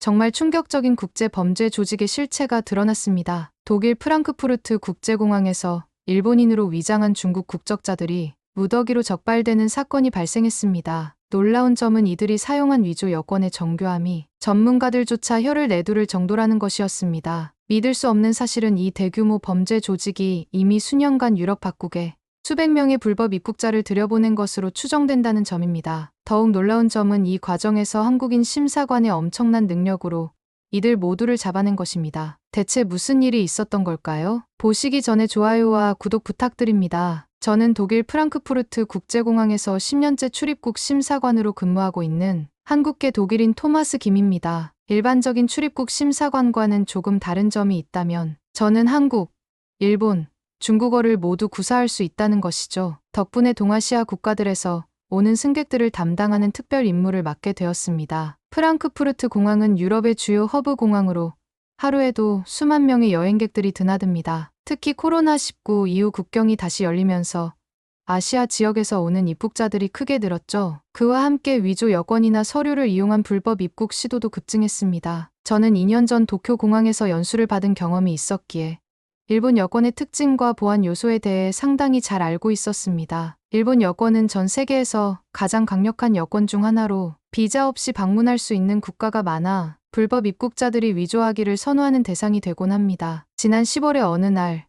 정말 충격적인 국제 범죄 조직의 실체가 드러났습니다. 독일 프랑크푸르트 국제공항에서 일본인으로 위장한 중국 국적자들이 무더기로 적발되는 사건이 발생했습니다. 놀라운 점은 이들이 사용한 위조 여권의 정교함이 전문가들조차 혀를 내두를 정도라는 것이었습니다. 믿을 수 없는 사실은 이 대규모 범죄 조직이 이미 수년간 유럽 각국에 수백 명의 불법 입국자를 들여보낸 것으로 추정된다는 점입니다. 더욱 놀라운 점은 이 과정에서 한국인 심사관의 엄청난 능력으로 이들 모두를 잡아낸 것입니다. 대체 무슨 일이 있었던 걸까요? 보시기 전에 좋아요와 구독 부탁드립니다. 저는 독일 프랑크푸르트 국제공항에서 10년째 출입국 심사관으로 근무하고 있는 한국계 독일인 토마스 김입니다. 일반적인 출입국 심사관과는 조금 다른 점이 있다면 저는 한국, 일본, 중국어를 모두 구사할 수 있다는 것이죠. 덕분에 동아시아 국가들에서 오는 승객들을 담당하는 특별 임무를 맡게 되었습니다. 프랑크푸르트 공항은 유럽의 주요 허브 공항으로 하루에도 수만 명의 여행객들이 드나듭니다. 특히 코로나19 이후 국경이 다시 열리면서 아시아 지역에서 오는 입국자들이 크게 늘었죠. 그와 함께 위조 여권이나 서류를 이용한 불법 입국 시도도 급증했습니다. 저는 2년 전 도쿄 공항에서 연수를 받은 경험이 있었기에 일본 여권의 특징과 보안 요소에 대해 상당히 잘 알고 있었습니다. 일본 여권은 전 세계에서 가장 강력한 여권 중 하나로 비자 없이 방문할 수 있는 국가가 많아 불법 입국자들이 위조하기를 선호하는 대상이 되곤 합니다. 지난 10월의 어느 날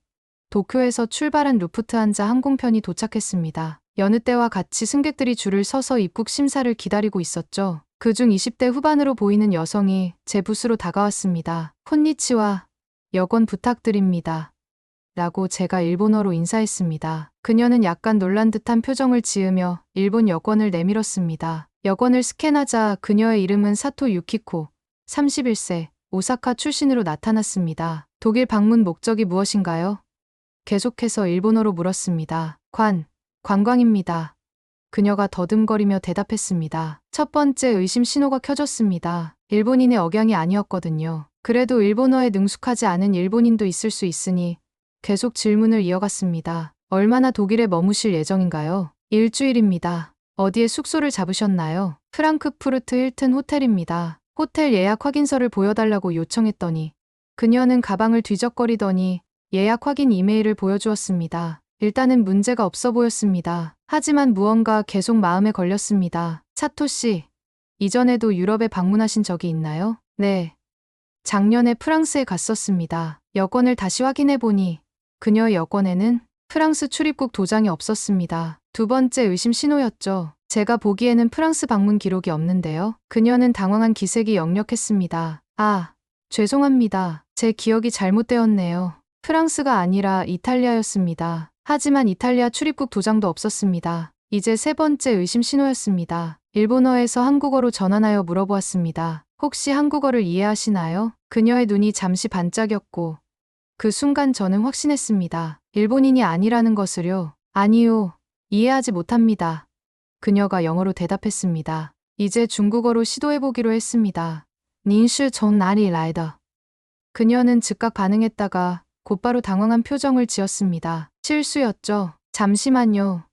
도쿄에서 출발한 루프트한자 항공편이 도착했습니다. 여느 때와 같이 승객들이 줄을 서서 입국 심사를 기다리고 있었죠. 그중 20대 후반으로 보이는 여성이 제 부스로 다가왔습니다. 콘니치와 여권 부탁드립니다. 라고 제가 일본어로 인사했습니다. 그녀는 약간 놀란 듯한 표정을 지으며 일본 여권을 내밀었습니다. 여권을 스캔하자 그녀의 이름은 사토 유키코, 31세, 오사카 출신으로 나타났습니다. 독일 방문 목적이 무엇인가요? 계속해서 일본어로 물었습니다. 관광입니다. 그녀가 더듬거리며 대답했습니다. 첫 번째 의심 신호가 켜졌습니다. 일본인의 억양이 아니었거든요. 그래도 일본어에 능숙하지 않은 일본인도 있을 수 있으니 계속 질문을 이어갔습니다. 얼마나 독일에 머무실 예정인가요? 일주일입니다. 어디에 숙소를 잡으셨나요? 프랑크푸르트 힐튼 호텔입니다. 호텔 예약 확인서를 보여달라고 요청했더니 그녀는 가방을 뒤적거리더니 예약 확인 이메일을 보여주었습니다. 일단은 문제가 없어 보였습니다. 하지만 무언가 계속 마음에 걸렸습니다. 사토 씨, 이전에도 유럽에 방문하신 적이 있나요? 네. 작년에 프랑스에 갔었습니다. 여권을 다시 확인해보니 그녀의 여권에는 프랑스 출입국 도장이 없었습니다. 두 번째 의심 신호였죠. 제가 보기에는 프랑스 방문 기록이 없는데요. 그녀는 당황한 기색이 역력했습니다. 아, 죄송합니다. 제 기억이 잘못되었네요. 프랑스가 아니라 이탈리아였습니다. 하지만 이탈리아 출입국 도장도 없었습니다. 이제 세 번째 의심 신호였습니다. 일본어에서 한국어로 전환하여 물어보았습니다. 혹시 한국어를 이해하시나요? 그녀의 눈이 잠시 반짝였고 그 순간 저는 확신했습니다. 일본인이 아니라는 것을요. 아니요. 이해하지 못합니다. 그녀가 영어로 대답했습니다. 이제 중국어로 시도해보기로 했습니다. 닌시 전 나리 라이더. 그녀는 즉각 반응했다가 곧바로 당황한 표정을 지었습니다. 실수였죠. 잠시만요.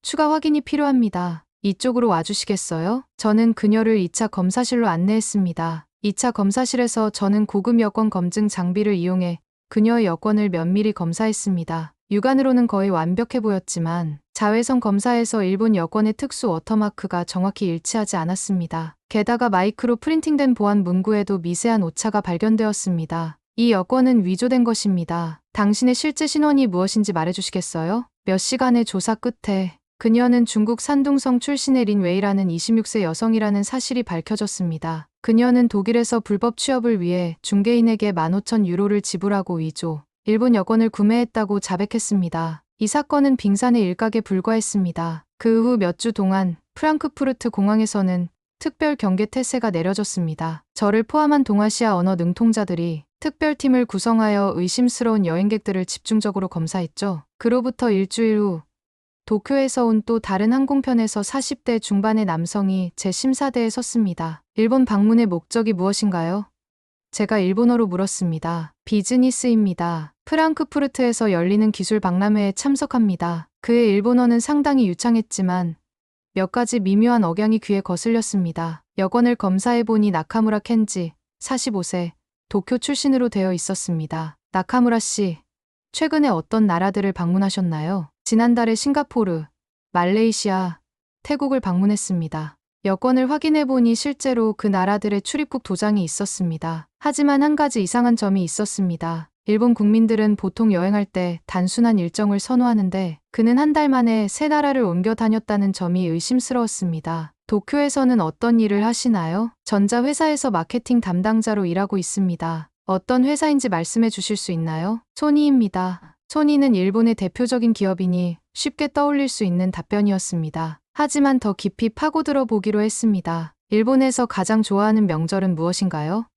추가 확인이 필요합니다. 이쪽으로 와주시겠어요? 저는 그녀를 2차 검사실로 안내했습니다. 2차 검사실에서 저는 고급 여권 검증 장비를 이용해 그녀의 여권을 면밀히 검사했습니다. 육안으로는 거의 완벽해 보였지만 자외선 검사에서 일본 여권의 특수 워터마크가 정확히 일치하지 않았습니다. 게다가 마이크로 프린팅된 보안 문구에도 미세한 오차가 발견되었습니다. 이 여권은 위조된 것입니다. 당신의 실제 신원이 무엇인지 말해주시겠어요? 몇 시간의 조사 끝에 그녀는 중국 산둥성 출신의 린 웨이라는 26세 여성이라는 사실이 밝혀졌습니다. 그녀는 독일에서 불법 취업을 위해 중개인에게 15,000유로를 지불하고 위조, 일본 여권을 구매했다고 자백했습니다. 이 사건은 빙산의 일각에 불과했습니다. 그 후 몇 주 동안 프랑크푸르트 공항에서는 특별 경계 태세가 내려졌습니다. 저를 포함한 동아시아 언어 능통자들이 특별팀을 구성하여 의심스러운 여행객들을 집중적으로 검사했죠. 그로부터 일주일 후 도쿄에서 온 또 다른 항공편에서 40대 중반의 남성이 제 심사대에 섰습니다. 일본 방문의 목적이 무엇인가요? 제가 일본어로 물었습니다. 비즈니스입니다. 프랑크푸르트에서 열리는 기술 박람회에 참석합니다. 그의 일본어는 상당히 유창했지만 몇 가지 미묘한 억양이 귀에 거슬렸습니다. 여권을 검사해보니 나카무라 켄지, 45세, 도쿄 출신으로 되어 있었습니다. 나카무라 씨, 최근에 어떤 나라들을 방문하셨나요? 지난달에 싱가포르, 말레이시아, 태국을 방문했습니다. 여권을 확인해보니 실제로 그 나라들의 출입국 도장이 있었습니다. 하지만 한 가지 이상한 점이 있었습니다. 일본 국민들은 보통 여행할 때 단순한 일정을 선호하는데 그는 한 달 만에 세 나라를 옮겨 다녔다는 점이 의심스러웠습니다. 도쿄에서는 어떤 일을 하시나요? 전자회사에서 마케팅 담당자로 일하고 있습니다. 어떤 회사인지 말씀해 주실 수 있나요? 소니입니다. 소니는 일본의 대표적인 기업이니 쉽게 떠올릴 수 있는 답변이었습니다. 하지만 더 깊이 파고들어 보기로 했습니다. 일본에서 가장 좋아하는 명절은 무엇인가요?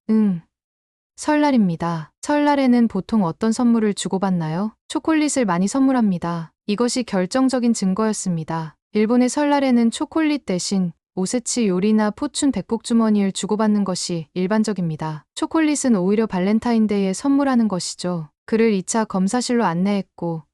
설날입니다. 설날에는 보통 어떤 선물을 주고받나요? 초콜릿을 많이 선물합니다. 이것이 결정적인 증거였습니다. 일본의 설날에는 초콜릿 대신 오세치 요리나 포춘 백복주머니를 주고받는 것이 일반적입니다. 초콜릿은 오히려 발렌타인데이에 선물하는 것이죠. 그를 2차 검사실로 안내했고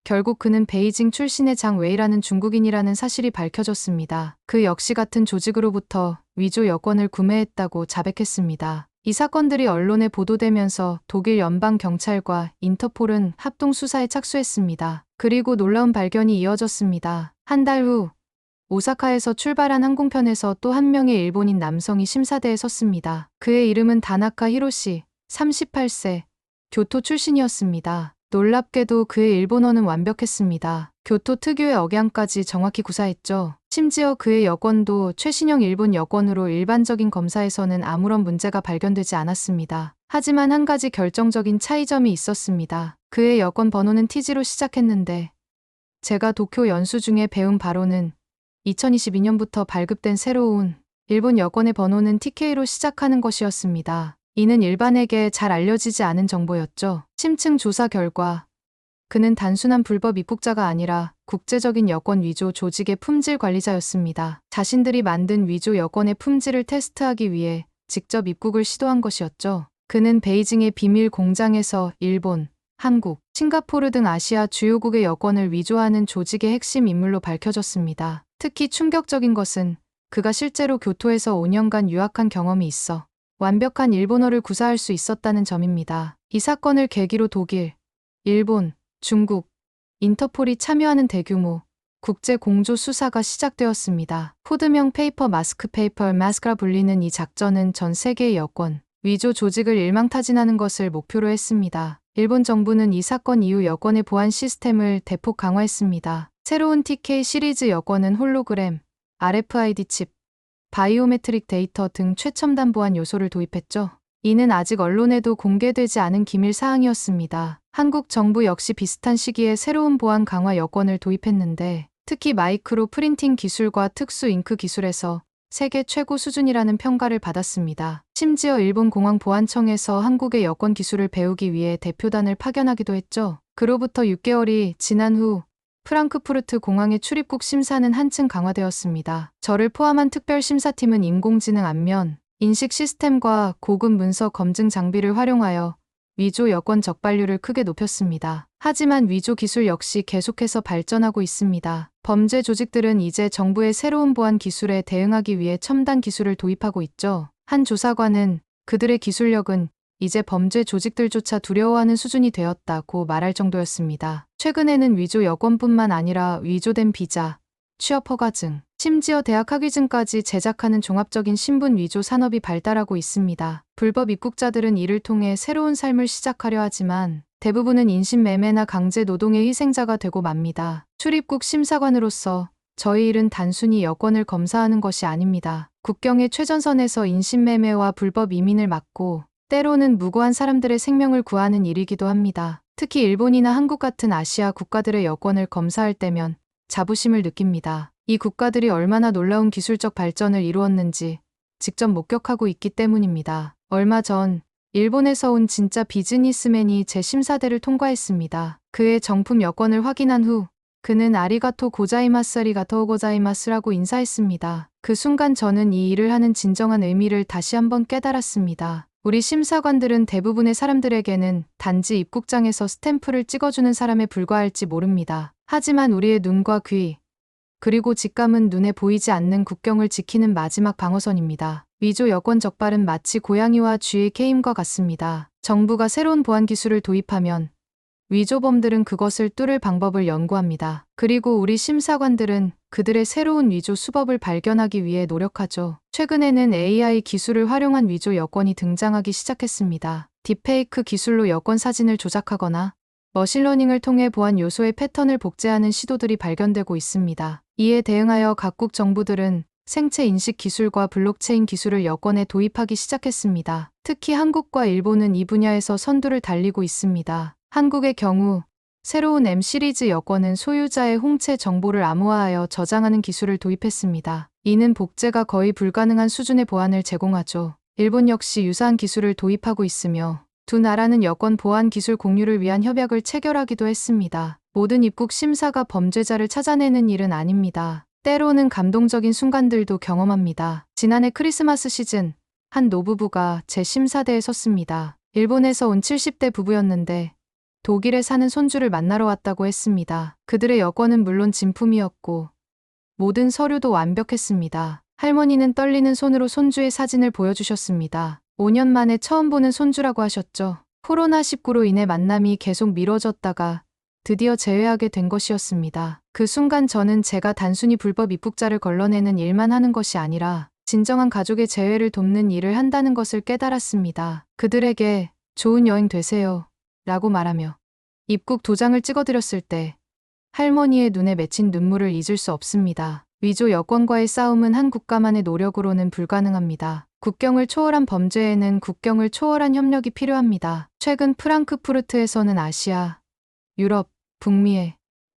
결국 그는 베이징 출신의 장 웨이라는 중국인이라는 사실이 밝혀졌습니다. 그 역시 같은 조직으로부터 위조 여권을 구매했다고 자백했습니다. 이 사건들이 언론에 보도되면서 독일 연방경찰과 인터폴은 합동 수사에 착수했습니다. 그리고 놀라운 발견이 이어졌습니다. 한 달 후 오사카에서 출발한 항공편에서 또 한 명의 일본인 남성이 심사대에 섰습니다. 그의 이름은 다나카 히로시, 38세, 교토 출신이었습니다. 놀랍게도 그의 일본어는 완벽했습니다. 교토 특유의 억양까지 정확히 구사했죠. 심지어 그의 여권도 최신형 일본 여권으로 일반적인 검사에서는 아무런 문제가 발견되지 않았습니다. 하지만 한 가지 결정적인 차이점이 있었습니다. 그의 여권 번호는 TG로 시작했는데 제가 도쿄 연수 중에 배운 바로는 2022년부터 발급된 새로운 일본 여권의 번호는 TK로 시작하는 것이었습니다. 이는 일반에게 잘 알려지지 않은 정보였죠. 심층 조사 결과 그는 단순한 불법 입국자가 아니라 국제적인 여권 위조 조직의 품질 관리자였습니다. 자신들이 만든 위조 여권의 품질을 테스트하기 위해 직접 입국을 시도한 것이었죠. 그는 베이징의 비밀 공장에서 일본, 한국, 싱가포르 등 아시아 주요국의 여권을 위조하는 조직의 핵심 인물로 밝혀졌습니다. 특히 충격적인 것은 그가 실제로 교토에서 5년간 유학한 경험이 있어 완벽한 일본어를 구사할 수 있었다는 점입니다. 이 사건을 계기로 독일, 일본, 중국, 인터폴이 참여하는 대규모 국제 공조 수사가 시작되었습니다. 코드명 페이퍼 마스크라 불리는 이 작전은 전 세계의 여권, 위조 조직을 일망타진하는 것을 목표로 했습니다. 일본 정부는 이 사건 이후 여권의 보안 시스템을 대폭 강화했습니다. 새로운 TK 시리즈 여권은 홀로그램, RFID 칩, 바이오메트릭 데이터 등 최첨단 보안 요소를 도입했죠. 이는 아직 언론에도 공개되지 않은 기밀 사항이었습니다. 한국 정부 역시 비슷한 시기에 새로운 보안 강화 여권을 도입했는데 특히 마이크로 프린팅 기술과 특수 잉크 기술에서 세계 최고 수준이라는 평가를 받았습니다. 심지어 일본 공항보안청에서 한국의 여권 기술을 배우기 위해 대표단을 파견하기도 했죠. 그로부터 6개월이 지난 후 프랑크푸르트 공항의 출입국 심사는 한층 강화되었습니다. 저를 포함한 특별심사팀은 인공지능 안면, 인식 시스템과 고급 문서 검증 장비를 활용하여 위조 여권 적발률을 크게 높였습니다. 하지만 위조 기술 역시 계속해서 발전하고 있습니다. 범죄 조직들은 이제 정부의 새로운 보안 기술에 대응하기 위해 첨단 기술을 도입하고 있죠. 한 조사관은 그들의 기술력은 이제 범죄 조직들조차 두려워하는 수준이 되었다고 말할 정도였습니다. 최근에는 위조 여권뿐만 아니라 위조된 비자, 취업 허가증, 심지어 대학 학위증까지 제작하는 종합적인 신분 위조 산업이 발달하고 있습니다. 불법 입국자들은 이를 통해 새로운 삶을 시작하려 하지만 대부분은 인신매매나 강제 노동의 희생자가 되고 맙니다. 출입국 심사관으로서 저희 일은 단순히 여권을 검사하는 것이 아닙니다. 국경의 최전선에서 인신매매와 불법 이민을 막고 때로는 무고한 사람들의 생명을 구하는 일이기도 합니다. 특히 일본이나 한국 같은 아시아 국가들의 여권을 검사할 때면 자부심을 느낍니다. 이 국가들이 얼마나 놀라운 기술적 발전을 이루었는지 직접 목격하고 있기 때문입니다. 얼마 전 일본에서 온 진짜 비즈니스맨이 제 심사대를 통과했습니다. 그의 정품 여권을 확인한 후 그는 아리가토 고자이마스라고 인사했습니다. 그 순간 저는 이 일을 하는 진정한 의미를 다시 한번 깨달았습니다. 우리 심사관들은 대부분의 사람들에게는 단지 입국장에서 스탬프를 찍어주는 사람에 불과할지 모릅니다. 하지만 우리의 눈과 귀, 그리고 직감은 눈에 보이지 않는 국경을 지키는 마지막 방어선입니다. 위조 여권 적발은 마치 고양이와 쥐의 게임과 같습니다. 정부가 새로운 보안 기술을 도입하면 위조범들은 그것을 뚫을 방법을 연구합니다. 그리고 우리 심사관들은 그들의 새로운 위조 수법을 발견하기 위해 노력하죠. 최근에는 AI 기술을 활용한 위조 여권이 등장하기 시작했습니다. 딥페이크 기술로 여권 사진을 조작하거나 머신러닝을 통해 보안 요소의 패턴을 복제하는 시도들이 발견되고 있습니다. 이에 대응하여 각국 정부들은 생체 인식 기술과 블록체인 기술을 여권에 도입하기 시작했습니다. 특히 한국과 일본은 이 분야에서 선두를 달리고 있습니다. 한국의 경우 새로운 M 시리즈 여권은 소유자의 홍채 정보를 암호화하여 저장하는 기술을 도입했습니다. 이는 복제가 거의 불가능한 수준의 보안을 제공하죠. 일본 역시 유사한 기술을 도입하고 있으며 두 나라는 여권 보안 기술 공유를 위한 협약을 체결하기도 했습니다. 모든 입국 심사가 범죄자를 찾아내는 일은 아닙니다. 때로는 감동적인 순간들도 경험합니다. 지난해 크리스마스 시즌 한 노부부가 제 심사대에 섰습니다. 일본에서 온 70대 부부였는데 독일에 사는 손주를 만나러 왔다고 했습니다. 그들의 여권은 물론 진품이었고 모든 서류도 완벽했습니다. 할머니는 떨리는 손으로 손주의 사진을 보여주셨습니다. 5년 만에 처음 보는 손주라고 하셨죠. 코로나19로 인해 만남이 계속 미뤄졌다가 드디어 재회하게 된 것이었습니다. 그 순간 저는 제가 단순히 불법 입국자를 걸러내는 일만 하는 것이 아니라 진정한 가족의 재회를 돕는 일을 한다는 것을 깨달았습니다. 그들에게 좋은 여행 되세요 라고 말하며 입국 도장을 찍어드렸을 때 할머니의 눈에 맺힌 눈물을 잊을 수 없습니다. 위조 여권과의 싸움은 한 국가만의 노력으로는 불가능합니다. 국경을 초월한 범죄에는 국경을 초월한 협력이 필요합니다. 최근 프랑크푸르트에서는 아시아, 유럽, 북미의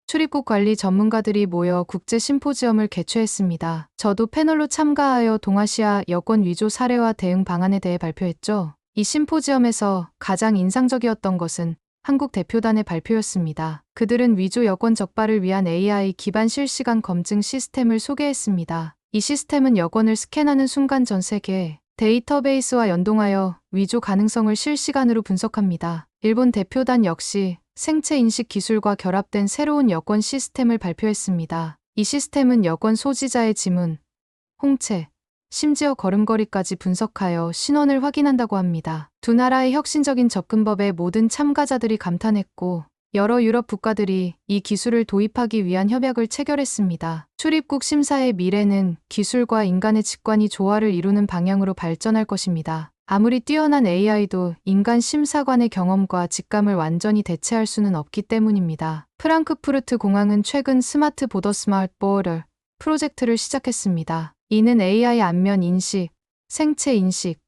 출입국 관리 전문가들이 모여 국제 심포지엄을 개최했습니다. 저도 패널로 참가하여 동아시아 여권 위조 사례와 대응 방안에 대해 발표했죠. 이 심포지엄에서 가장 인상적이었던 것은 한국 대표단의 발표였습니다. 그들은 위조 여권 적발을 위한 AI 기반 실시간 검증 시스템을 소개했습니다. 이 시스템은 여권을 스캔하는 순간 전 세계 데이터베이스와 연동하여 위조 가능성을 실시간으로 분석합니다. 일본 대표단 역시 생체 인식 기술과 결합된 새로운 여권 시스템을 발표했습니다. 이 시스템은 여권 소지자의 지문, 홍채, 심지어 걸음걸이까지 분석하여 신원을 확인한다고 합니다. 두 나라의 혁신적인 접근법에 모든 참가자들이 감탄했고 여러 유럽 국가들이 이 기술을 도입하기 위한 협약을 체결했습니다. 출입국 심사의 미래는 기술과 인간의 직관이 조화를 이루는 방향으로 발전할 것입니다. 아무리 뛰어난 AI도 인간 심사관의 경험과 직감을 완전히 대체할 수는 없기 때문입니다. 프랑크푸르트 공항은 최근 스마트 보더 스마트 보더 프로젝트를 시작했습니다. 이는 AI 안면 인식, 생체 인식,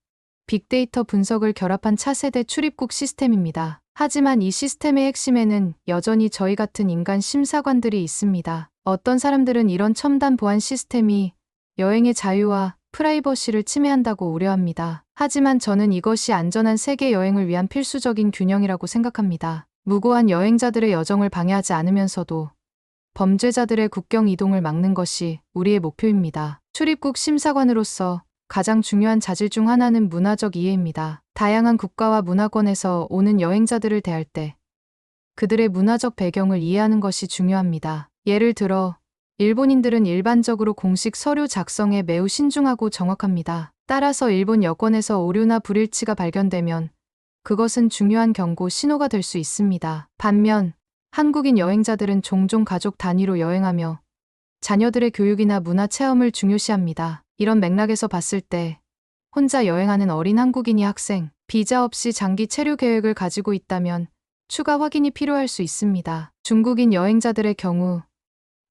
빅데이터 분석을 결합한 차세대 출입국 시스템입니다. 하지만 이 시스템의 핵심에는 여전히 저희 같은 인간 심사관들이 있습니다. 어떤 사람들은 이런 첨단 보안 시스템이 여행의 자유와 프라이버시를 침해한다고 우려합니다. 하지만 저는 이것이 안전한 세계 여행을 위한 필수적인 균형이라고 생각합니다. 무고한 여행자들의 여정을 방해하지 않으면서도 범죄자들의 국경 이동을 막는 것이 우리의 목표입니다. 출입국 심사관으로서 가장 중요한 자질 중 하나는 문화적 이해입니다. 다양한 국가와 문화권에서 오는 여행자들을 대할 때 그들의 문화적 배경을 이해하는 것이 중요합니다. 예를 들어 일본인들은 일반적으로 공식 서류 작성에 매우 신중하고 정확합니다. 따라서 일본 여권에서 오류나 불일치가 발견되면 그것은 중요한 경고 신호가 될 수 있습니다. 반면 한국인 여행자들은 종종 가족 단위로 여행하며 자녀들의 교육이나 문화 체험을 중요시합니다. 이런 맥락에서 봤을 때 혼자 여행하는 어린 한국인이 학생, 비자 없이 장기 체류 계획을 가지고 있다면 추가 확인이 필요할 수 있습니다. 중국인 여행자들의 경우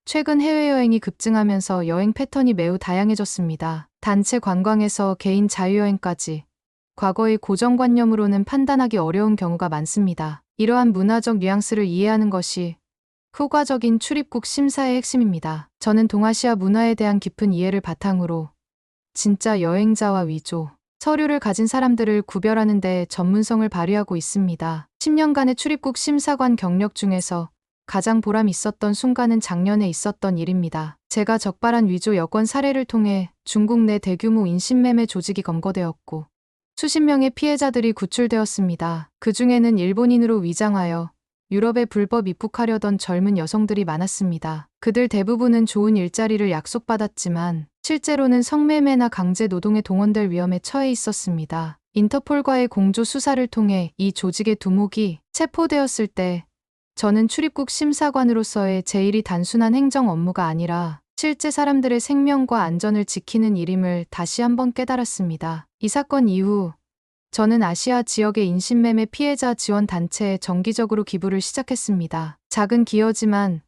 최근 해외여행이 급증하면서 여행 패턴이 매우 다양해졌습니다. 단체 관광에서 개인 자유여행까지 과거의 고정관념으로는 판단하기 어려운 경우가 많습니다. 이러한 문화적 뉘앙스를 이해하는 것이 효과적인 출입국 심사의 핵심입니다. 저는 동아시아 문화에 대한 깊은 이해를 바탕으로 진짜 여행자와 위조 서류를 가진 사람들을 구별하는 데 전문성을 발휘하고 있습니다. 10년간의 출입국 심사관 경력 중에서 가장 보람 있었던 순간은 작년에 있었던 일입니다. 제가 적발한 위조 여권 사례를 통해 중국 내 대규모 인신매매 조직이 검거되었고 수십 명의 피해자들이 구출되었습니다. 그 중에는 일본인으로 위장하여 유럽에 불법 입국하려던 젊은 여성들이 많았습니다. 그들 대부분은 좋은 일자리를 약속받았지만 실제로는 성매매나 강제 노동에 동원될 위험에 처해 있었습니다. 인터폴과의 공조 수사를 통해 이 조직의 두목이 체포되었을 때 저는 출입국 심사관으로서의 제 일이 단순한 행정 업무가 아니라 실제 사람들의 생명과 안전을 지키는 일임을 다시 한번 깨달았습니다. 이 사건 이후 저는 아시아 지역의 인신매매 피해자 지원 단체에 정기적으로 기부를 시작했습니다. 작은 기여지만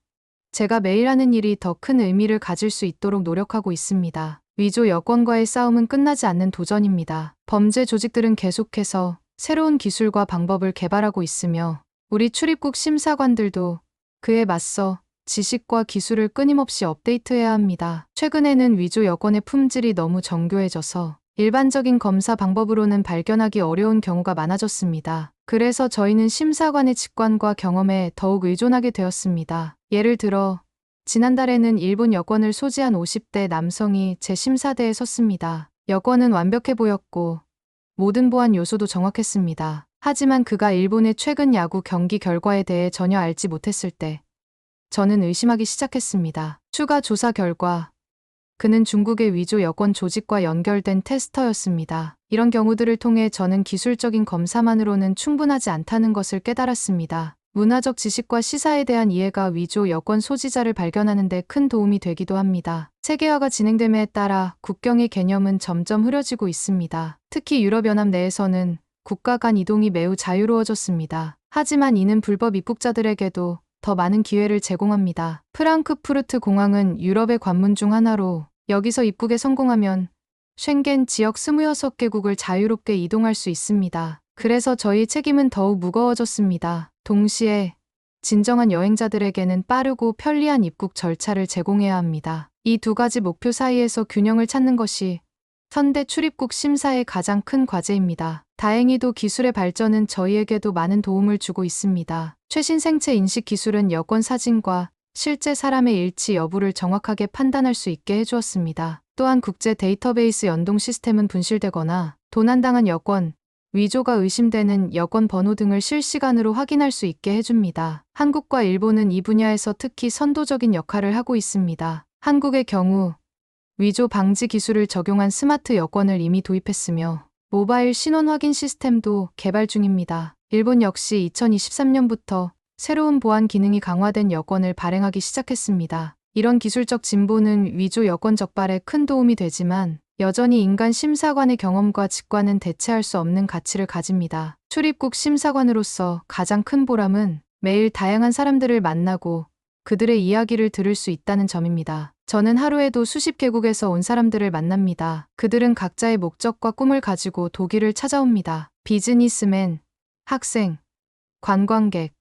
제가 매일 하는 일이 더 큰 의미를 가질 수 있도록 노력하고 있습니다. 위조 여권과의 싸움은 끝나지 않는 도전입니다. 범죄 조직들은 계속해서 새로운 기술과 방법을 개발하고 있으며 우리 출입국 심사관들도 그에 맞서 지식과 기술을 끊임없이 업데이트해야 합니다. 최근에는 위조 여권의 품질이 너무 정교해져서 일반적인 검사 방법으로는 발견하기 어려운 경우가 많아졌습니다. 그래서 저희는 심사관의 직관과 경험에 더욱 의존하게 되었습니다. 예를 들어 지난달에는 일본 여권을 소지한 50대 남성이 제 심사대에 섰습니다. 여권은 완벽해 보였고 모든 보안 요소도 정확했습니다. 하지만 그가 일본의 최근 야구 경기 결과에 대해 전혀 알지 못했을 때 저는 의심하기 시작했습니다. 추가 조사 결과 그는 중국의 위조 여권 조직과 연결된 테스터였습니다. 이런 경우들을 통해 저는 기술적인 검사만으로는 충분하지 않다는 것을 깨달았습니다. 문화적 지식과 시사에 대한 이해가 위조 여권 소지자를 발견하는 데 큰 도움이 되기도 합니다. 세계화가 진행됨에 따라 국경의 개념은 점점 흐려지고 있습니다. 특히 유럽연합 내에서는 국가 간 이동이 매우 자유로워졌습니다. 하지만 이는 불법 입국자들에게도 더 많은 기회를 제공합니다. 프랑크푸르트 공항은 유럽의 관문 중 하나로 여기서 입국에 성공하면 쉥겐 지역 26개국을 자유롭게 이동할 수 있습니다. 그래서 저희 책임은 더욱 무거워졌습니다. 동시에 진정한 여행자들에게는 빠르고 편리한 입국 절차를 제공해야 합니다. 이 두 가지 목표 사이에서 균형을 찾는 것이 현대 출입국 심사의 가장 큰 과제입니다. 다행히도 기술의 발전은 저희에게도 많은 도움을 주고 있습니다. 최신 생체 인식 기술은 여권 사진과 실제 사람의 일치 여부를 정확하게 판단할 수 있게 해주었습니다. 또한 국제 데이터베이스 연동 시스템은 분실되거나 도난당한 여권, 위조가 의심되는 여권 번호 등을 실시간으로 확인할 수 있게 해줍니다. 한국과 일본은 이 분야에서 특히 선도적인 역할을 하고 있습니다. 한국의 경우 위조 방지 기술을 적용한 스마트 여권을 이미 도입했으며 모바일 신원 확인 시스템도 개발 중입니다. 일본 역시 2023년부터 새로운 보안 기능이 강화된 여권을 발행하기 시작했습니다. 이런 기술적 진보는 위조 여권 적발에 큰 도움이 되지만 여전히 인간 심사관의 경험과 직관은 대체할 수 없는 가치를 가집니다. 출입국 심사관으로서 가장 큰 보람은 매일 다양한 사람들을 만나고 그들의 이야기를 들을 수 있다는 점입니다. 저는 하루에도 수십 개국에서 온 사람들을 만납니다. 그들은 각자의 목적과 꿈을 가지고 독일을 찾아옵니다. 비즈니스맨, 학생, 관광객,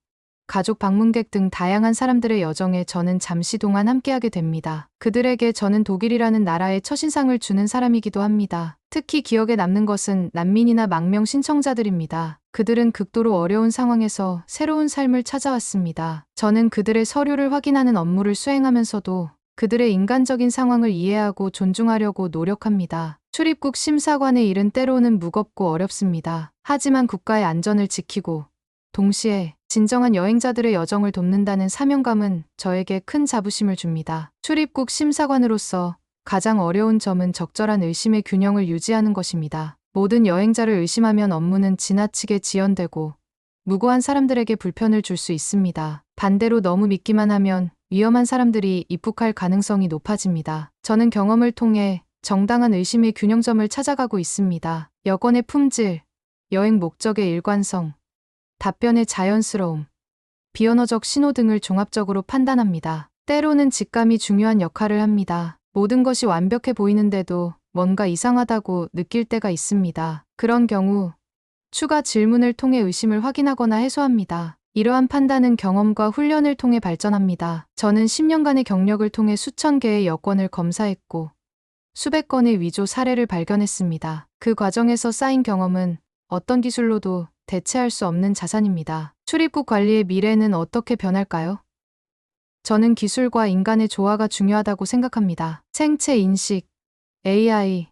가족 방문객 등 다양한 사람들의 여정에 저는 잠시 동안 함께하게 됩니다. 그들에게 저는 독일이라는 나라의 첫인상을 주는 사람이기도 합니다. 특히 기억에 남는 것은 난민이나 망명 신청자들입니다. 그들은 극도로 어려운 상황에서 새로운 삶을 찾아왔습니다. 저는 그들의 서류를 확인하는 업무를 수행하면서도 그들의 인간적인 상황을 이해하고 존중하려고 노력합니다. 출입국 심사관의 일은 때로는 무겁고 어렵습니다. 하지만 국가의 안전을 지키고 동시에 진정한 여행자들의 여정을 돕는다는 사명감은 저에게 큰 자부심을 줍니다. 출입국 심사관으로서 가장 어려운 점은 적절한 의심의 균형을 유지하는 것입니다. 모든 여행자를 의심하면 업무는 지나치게 지연되고 무고한 사람들에게 불편을 줄 수 있습니다. 반대로 너무 믿기만 하면 위험한 사람들이 입국할 가능성이 높아집니다. 저는 경험을 통해 정당한 의심의 균형점을 찾아가고 있습니다. 여권의 품질, 여행 목적의 일관성, 답변의 자연스러움, 비언어적 신호 등을 종합적으로 판단합니다. 때로는 직감이 중요한 역할을 합니다. 모든 것이 완벽해 보이는데도 뭔가 이상하다고 느낄 때가 있습니다. 그런 경우 추가 질문을 통해 의심을 확인하거나 해소합니다. 이러한 판단은 경험과 훈련을 통해 발전합니다. 저는 10년간의 경력을 통해 수천 개의 여권을 검사했고 수백 건의 위조 사례를 발견했습니다. 그 과정에서 쌓인 경험은 어떤 기술로도 대체할 수 없는 자산입니다. 출입국 관리의 미래는 어떻게 변할까요? 저는 기술과 인간의 조화가 중요하다고 생각합니다. 생체 인식, AI,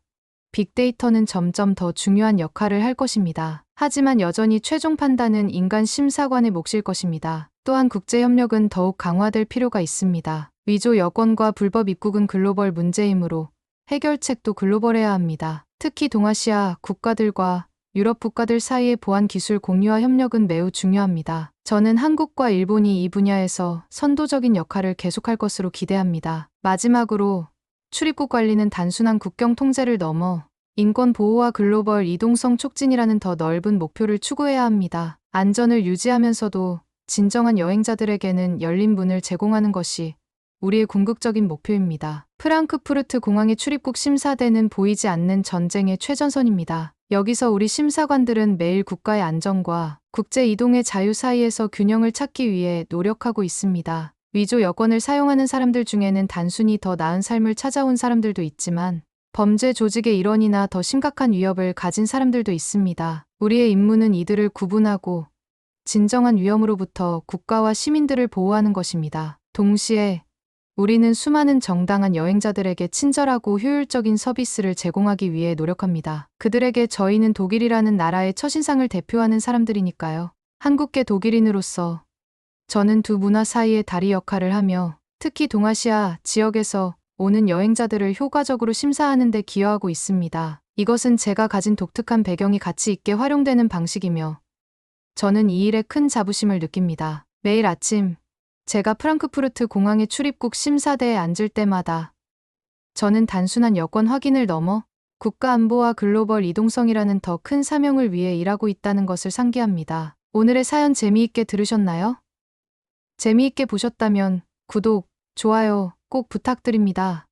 빅데이터는 점점 더 중요한 역할을 할 것입니다. 하지만 여전히 최종 판단은 인간 심사관의 몫일 것입니다. 또한 국제협력은 더욱 강화될 필요가 있습니다. 위조 여권과 불법 입국은 글로벌 문제이므로 해결책도 글로벌해야 합니다. 특히 동아시아 국가들과 유럽 국가들 사이의 보안 기술 공유와 협력은 매우 중요합니다. 저는 한국과 일본이 이 분야에서 선도적인 역할을 계속할 것으로 기대합니다. 마지막으로 출입국 관리는 단순한 국경 통제를 넘어 인권 보호와 글로벌 이동성 촉진이라는 더 넓은 목표를 추구해야 합니다. 안전을 유지하면서도 진정한 여행자들에게는 열린 문을 제공하는 것이 우리의 궁극적인 목표입니다. 프랑크푸르트 공항의 출입국 심사대는 보이지 않는 전쟁의 최전선입니다. 여기서 우리 심사관들은 매일 국가의 안전과 국제 이동의 자유 사이에서 균형을 찾기 위해 노력하고 있습니다. 위조 여권을 사용하는 사람들 중에는 단순히 더 나은 삶을 찾아온 사람들도 있지만 범죄 조직의 일원이나 더 심각한 위협을 가진 사람들도 있습니다. 우리의 임무는 이들을 구분하고 진정한 위험으로부터 국가와 시민들을 보호하는 것입니다. 동시에 우리는 수많은 정당한 여행자들에게 친절하고 효율적인 서비스를 제공하기 위해 노력합니다. 그들에게 저희는 독일이라는 나라의 첫인상을 대표하는 사람들이니까요. 한국계 독일인으로서 저는 두 문화 사이의 다리 역할을 하며 특히 동아시아 지역에서 오는 여행자들을 효과적으로 심사하는 데 기여하고 있습니다. 이것은 제가 가진 독특한 배경이 가치 있게 활용되는 방식이며 저는 이 일에 큰 자부심을 느낍니다. 매일 아침 제가 프랑크푸르트 공항의 출입국 심사대에 앉을 때마다 저는 단순한 여권 확인을 넘어 국가 안보와 글로벌 이동성이라는 더 큰 사명을 위해 일하고 있다는 것을 상기합니다. 오늘의 사연 재미있게 들으셨나요? 재미있게 보셨다면 구독, 좋아요 꼭 부탁드립니다.